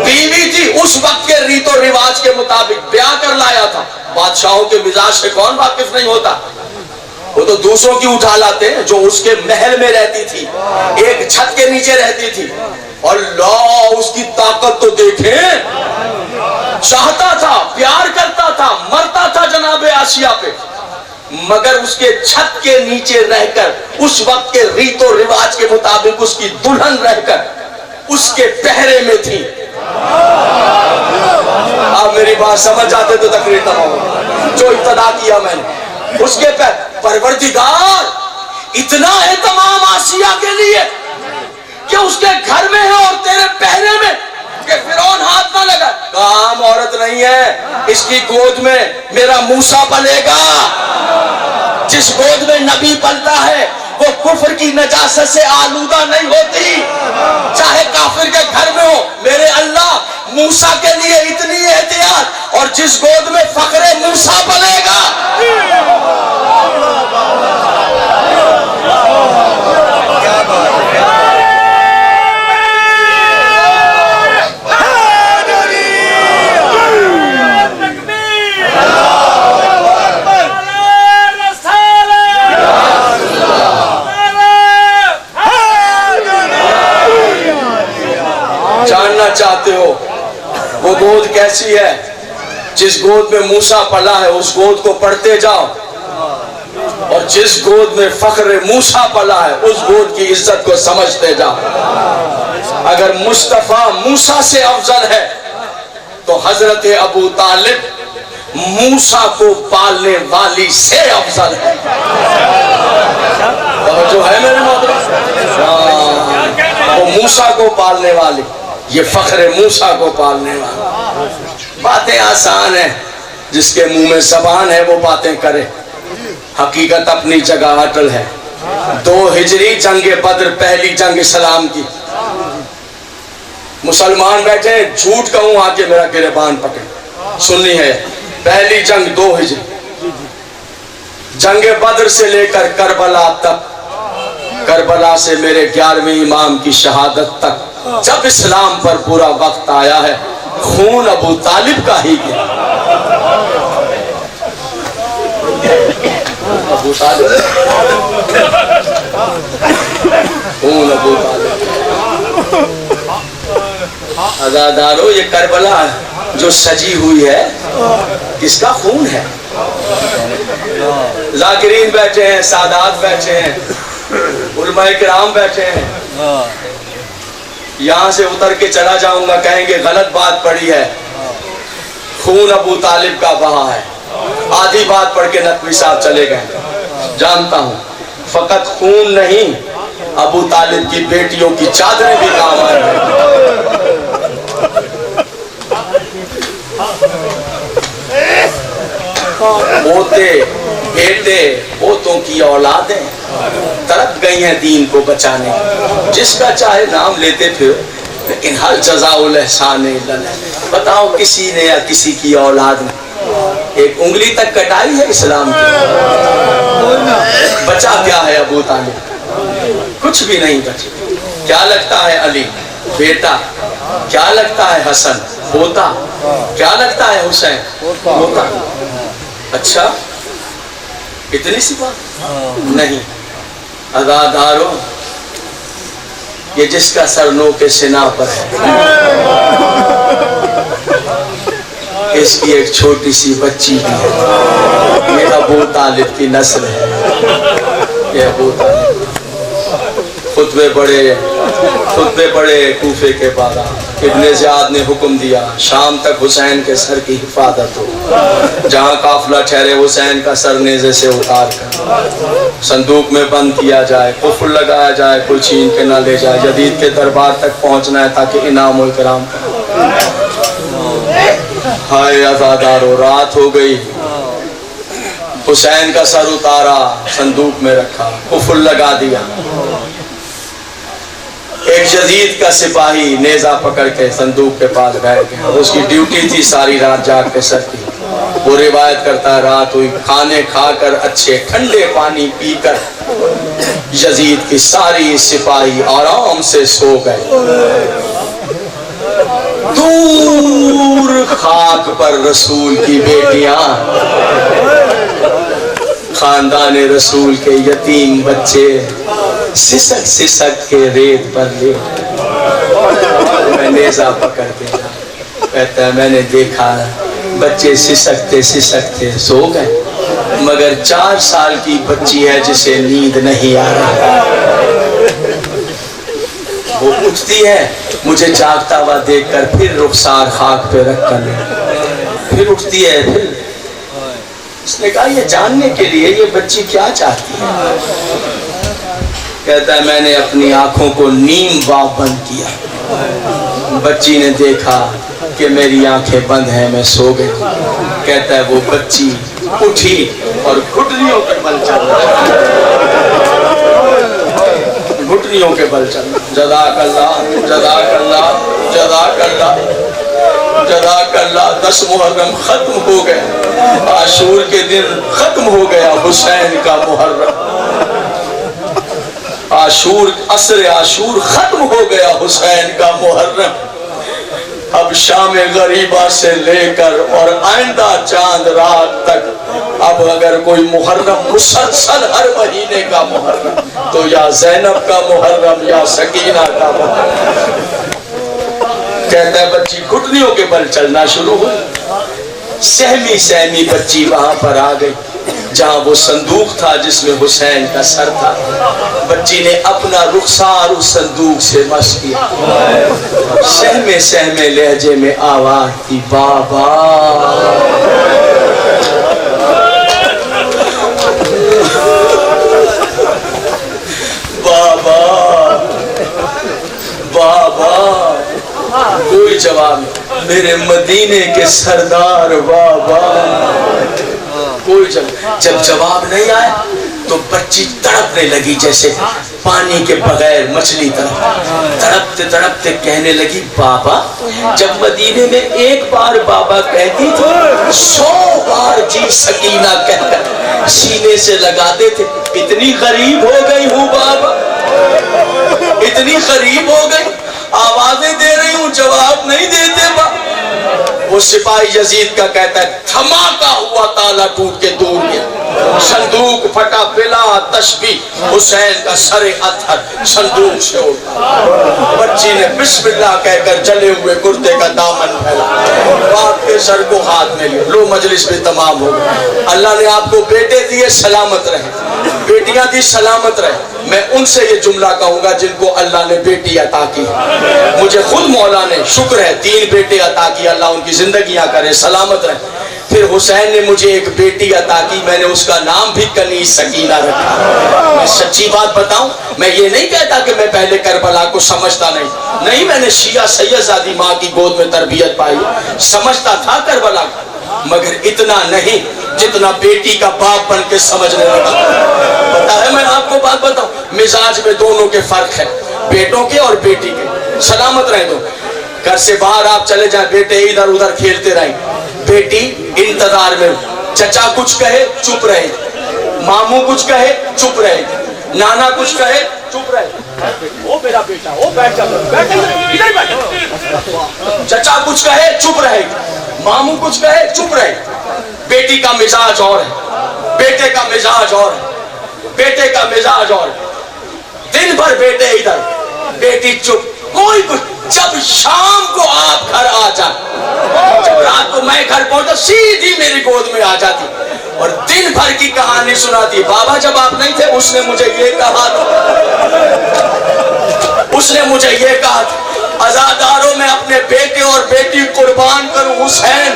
بیوی تھی، اس وقت کے ریت و رواج کے مطابق بیاہ کر لایا تھا. بادشاہوں کے مزاج سے کون واقف نہیں ہوتا؟ وہ تو دوسروں کی اٹھا لاتے ہیں. جو اس کے محل میں رہتی تھی، ایک چھت کے نیچے رہتی تھی، اللہ اس کی طاقت تو دیکھیں. چاہتا تھا، پیار کرتا تھا، مرتا تھا جناب آسیہ پہ، مگر اس کے چھت کے نیچے رہ کر، اس وقت کے ریت و رواج کے مطابق اس کی دلہن رہ کر اس کے پہرے میں تھی. آپ میری بات سمجھ جاتے تو تقریر تمام. جو ابتدا کیا میں نے، اس کے پروردگار اتنا اہتمام آسیہ کے لیے کہ اس کے گھر میں ہے اور تیرے پہرے میں، کہ فرعون ہاتھ نہ لگا. کام عورت نہیں ہے، اس کی گود میں میرا موسیٰ پلے گا. جس گود میں نبی پلتا ہے وہ کفر کی نجاست سے آلودہ نہیں ہوتی، چاہے کافر کے گھر میں ہو. میرے اللہ موسیٰ کے لیے اتنی احتیاط، اور جس گود میں فخر موسیٰ پلے گا. جاننا چاہتے ہو وہ گود کیسی ہے؟ جس گود میں موسیٰ پلا ہے اس گود کو پڑھتے جاؤ، اور جس گود میں فخر موسیٰ پلا ہے اس گود کی عزت کو سمجھتے جاؤ. اگر مصطفیٰ موسیٰ سے افضل ہے تو حضرت ابو طالب موسیٰ کو پالنے والی سے افضل ہے. جو ہے میرے محترم، وہ موسیٰ کو پالنے والی، یہ فخر موسیٰ کو پالنے والا. باتیں آسان ہیں، جس کے منہ میں زبان ہے وہ باتیں کرے. حقیقت اپنی جگہ اٹل ہے. 2 ہجری جنگ بدر، پہلی جنگ اسلام کی. مسلمان بیٹھے، جھوٹ کہوں آ کے میرا گریبان پکڑ، سننی ہے. پہلی جنگ 2 ہجری، جنگ بدر سے لے کر کربلا تک، کربلا سے میرے 11ویں امام کی شہادت تک، جب اسلام پر برا وقت آیا ہے خون ابو طالب کا ہی گیا. ابو طالب، خون ابو طالب. عزادارو، یہ کربلا جو سجی ہوئی ہے کس کا خون ہے؟ ذاکرین بیٹھے ہیں، سادات بیٹھے ہیں، علماء کرام بیٹھے ہیں. یہاں سے اتر کے چلا جاؤں گا، کہیں گے غلط بات پڑھی ہے. خون ابو طالب کا بہا ہے. آدھی بات پڑھ کے نقوی صاحب چلے گئے. جانتا ہوں فقط خون نہیں، ابو طالب کی بیٹیوں کی چادریں بھی کام آئے ہیں. پوتے، بیٹے، پوتوں کی اولادیں تڑپ گئی ہیں دین کو بچانے. جس کا چاہے نام لیتے پھر، لیکن حل جزاء الاحسان الا الاحسان. بتاؤ کسی نے یا کسی کی اولاد نے ایک انگلی تک کٹائی ہے اسلام کی؟ بچا کیا ہے ابو طالب؟ کچھ بھی نہیں بچا. کیا لگتا ہے علی بیٹا؟ کیا لگتا ہے حسن پوتا؟ کیا لگتا ہے حسین پوتا؟ اچھا اتنی سی بات نہیں. عزادارو، یہ جس کا سر نو کے سنا پر ہے، اس کی ایک چھوٹی سی بچی بھی ہے. یہ ابو طالب کی نسل ہے. یہ ابو طالب. خطبے پڑھے کوفے کے بازار. ابن زیاد نے حکم دیا شام تک حسین کے سر کی حفاظت ہو، جہاں قافلہ ٹھہرے حسین کا سر نیزے سے اتار کر صندوق میں بند کیا جائے، قفل لگایا جائے، کوئی چھین کے نہ لے جائے، یزید کے دربار تک پہنچنا ہے تاکہ انعام و اکرام کرے۔ ہائے عزادارو، رات ہو گئی، حسین کا سر اتارا، صندوق میں رکھا، قفل لگا دیا۔ ایک یزید کا سپاہی نیزہ پکڑ کے صندوق کے پاس بیٹھ گیا، اس کی ڈیوٹی تھی ساری رات جاگ کے سر کی۔ وہ روایت کرتا ہے رات ہوئی، کھانے کھا کر اچھے ٹھنڈے پانی پی کر یزید کی ساری سپاہی آرام سے سو گئے۔ دور خاک پر رسول کی بیٹیاں، خاندان رسول کے یتیم بچے سسک سسک کے ریت پر لے، میں نیزہ پکڑ کے جا، کہتا ہے میں نے دیکھا بچے سسکتے سسکتے سو گئے، مگر 4 سال کی بچی ہے جسے نیند نہیں آ رہا، وہ اٹھتی ہے مجھے جاگتا ہوا دیکھ کر، پھر رخسار خاک پہ رکھ کر پھر اٹھتی ہے، پھر اس نے کہا یہ جاننے کے لیے یہ بچی کیا چاہتی ہے؟ کہتا ہے میں نے اپنی آنکھوں کو نیم باغ بند کیا، بچی نے دیکھا کہ میری آنکھیں بند ہیں، میں سو گئی۔ کہتا ہے وہ بچی اٹھی اور گھٹنیوں کے بل چل رہا، گھٹنیوں کے بل چل رہا۔ جزاک اللہ، جزاک اللہ، جزاک اللہ، جزاک اللہ۔ 10 محرم ختم ہو گیا، عاشور کے دن ختم ہو گیا حسین کا محرم، عصر عاشور ختم ہو گیا حسین کا محرم۔ اب شام غریبہ سے لے کر اور آئندہ چاند رات تک اب اگر کوئی محرم مسلسل ہر مہینے کا محرم تو یا زینب کا محرم یا سکینہ کا محرم۔ کہتا ہے بچی گھٹنیوں کے بل چلنا شروع ہوئی، سہمی سہمی بچی وہاں پر آ گئی جہاں وہ صندوق تھا جس میں حسین کا سر تھا۔ بچی نے اپنا رخسار اس صندوق سے مس کیا، سہمے سہمے لہجے میں آواز تھی بابا، بابا، بابا۔ کوئی جواب نہیں، میرے مدینے کے سردار بابا، کوئی جب جواب نہیں آیا تو بچی تڑپنے لگی جیسے پانی کے بغیر مچھلی تڑپتے تڑپتے کہنے لگی بابا، جب مدینے میں ایک بار بابا کہتی تھی 100 بار جی سکینہ کہہ کر سینے سے لگاتے تھے، اتنی غریب ہو گئی ہوں بابا، اتنی غریب ہو گئی، آوازیں دے رہی ہوں جواب نہیں دیتے بابا۔ وہ سپاہی یزید کا کہتا ہے دھماکہ ہوا، تالا ٹوٹ کے دور گیا، صندوق پھٹا، بلا تشبیہ حسین کا سر اطہر صندوق سے اٹھا۔ بچی نے بسم اللہ کہہ کر جلے ہوئے کرتے کا دامن پھیلا، باپ کے سر کو ہاتھ میں لیا۔ لو مجلس بھی تمام ہو گئی، اللہ نے آپ کو بیٹے دیے سلامت رہے، بیٹیاں دی سلامت رہے۔ میں ان سے یہ جملہ کہوں گا جن کو اللہ نے بیٹی عطا کی، مجھے خود مولا نے شکر ہے 3 بیٹے عطا کی، اللہ ان کی زندگیاں کرے، سلامت رہے۔ پھر حسین نے مجھے ایک بیٹی عطا کی، میں نے اس کا نام بھی کنیز سکینہ رکھا۔ میں سچی بات بتاؤں، میں یہ نہیں کہتا کہ میں پہلے کربلا کو سمجھتا نہیں، میں نے شیعہ سید زادی ماں کی گود میں تربیت پائی، سمجھتا تھا کربلا کو، مگر اتنا نہیں جتنا بیٹی کا باپ بن کے سمجھنے لگا۔ پتا ہے میں آپ کو بات بتاؤں، مزاج میں دونوں کے فرق ہے، بیٹوں کے اور بیٹی کے، سلامت رہیں دو۔ گھر سے باہر آپ چلے جائیں، بیٹے ادھر ادھر کھیلتے رہیں، بیٹی انتظار میں، چچا کچھ کہے چپ رہے، ماموں کچھ کہے چپ رہے، نانا کچھ کہے چپ رہے، وہ میرا بیٹا، وہ بیٹھ جا، ادھر بیٹھ، چچا کچھ کہے چپ رہے، ماموں کچھ کہے چپ رہے۔ بیٹی کا مزاج اور ہے، بیٹے کا مزاج اور ہے، بیٹے کا مزاج اور ہے، دن بھر بیٹے ادھر، بیٹی چپ، کوئی کچھ۔ جب شام کو آپ گھر آ جائیں، جب رات کو میں گھر پہنچا سیدھی میری گود میں آ جاتی اور دن بھر کی کہانی سناتی، بابا جب آپ نہیں تھے اس نے مجھے یہ کہا تھا، اس نے مجھے یہ کہا تھا۔ عزاداروں میں اپنے اپنے بیٹے اور بیٹی قربان کروں حسین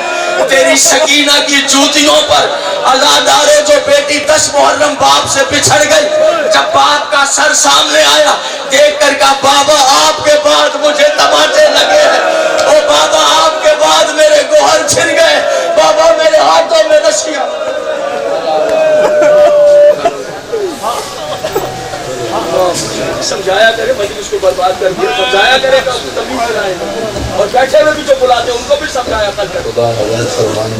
تیری سکینہ کی جوتیوں پر. عزادارو جو بیٹی 10 محرم باپ سے بچھڑ گئی, جب باپ کا سر سامنے آیا دیکھ کر کہا بابا آپ کے بعد مجھے تماچے لگے ہیں, او بابا آپ کے بعد میرے گوہر چھن گئے, بابا میرے ہاتھوں میں رسیاں. سمجھایا کرے, مجلس کو برباد کر دیا, سمجھایا کرے گا تمیز کرائے گا, اور بیٹھے ہوئے بھی جو بلاتے ہیں ان کو بھی سمجھایا کرے. خدا رضا فرمائے.